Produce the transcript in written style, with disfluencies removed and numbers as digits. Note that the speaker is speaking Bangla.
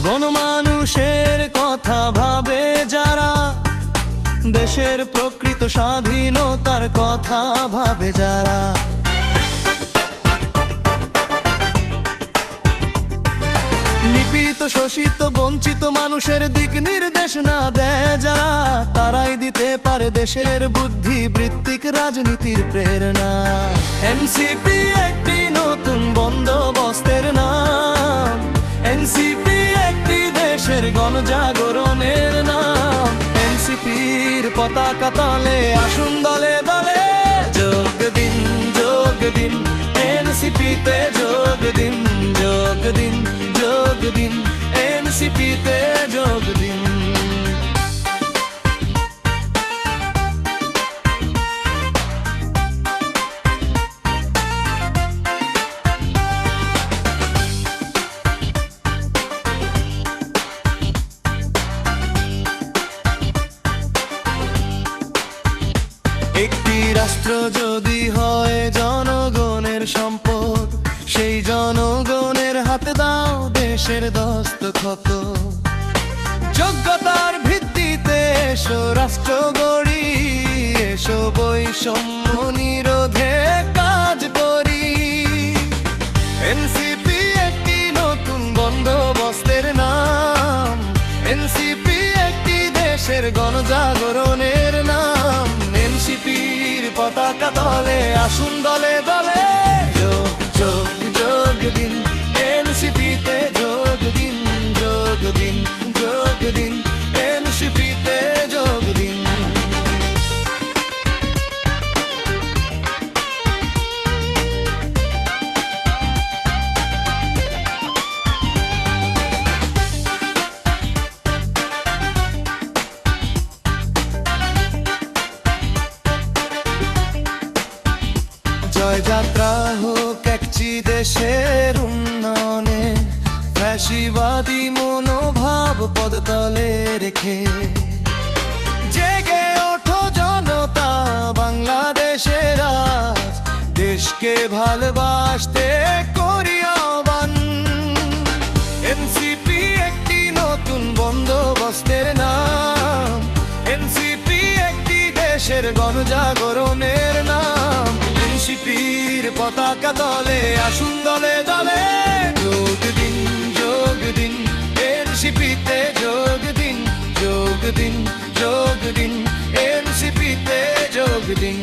গণমানুষের কথা ভাবে যারা, দেশের প্রকৃত স্বাধীনতার কথা ভাবে যারা, নিপীড়িত শোষিত বঞ্চিত মানুষের দিক নির্দেশ না দেয় যারা, তারাই দিতে পারে দেশের বুদ্ধি বৃত্তিক রাজনীতির প্রেরণা। এনসিপি একটি নতুন বন্দোবস্তের নাম, এনসিপি একটি দেশের গণজাগরণের নাম। এনসিপির পতাকা তলে আসুন দলে দলে যোগ দিন, যোগ দিন, এনসিপিতে যোগ দিন, যোগ দিন, যোগ দিন, এনসিপিতে যোগ দিন। একটি রাষ্ট্র যদি হয় জনগণের সম্পদ, সেই জনগণের হাতে দাও দেশের দস্তখত। যোগ্যতার ভিত্তিতে এসো রাষ্ট্র গড়ি, এসো বৈষম্য নিরোধে কাজ করি। এনসিপি একটি নতুন বন্দোবস্তের নাম, এনসিপি একটি দেশের গণজাগরণের নাম। এনসিপির পতাকা তলে আসুন দলে দলে যোগ, যোগ, যোগ দিন, এনসিপিতে যোগ দিন, যোগ দিন, যোগ দিন, এনসিপিতে যোগ দিন। জয়যাত্রা হোক একটি দেশের উন্নয়নে, ফ্যাসিবাদী মনোভাব পদতলে রেখে। জেগে ওঠো জনতা বাংলাদেশের আজ, দেশকে ভালোবাসতে করি আহ্বান। এনসিপি একটি নতুন বন্দোবস্তের নাম, এনসিপি একটি দেশের গণজাগরণের নাম। এনসিপির পতাকা তলে আসুন দলে দলে যোগ দিন, যোগ দিন, এনসিপিতে যোগ দিন, যোগ দিন, যোগ দিন, এনসিপিতে যোগ দিন।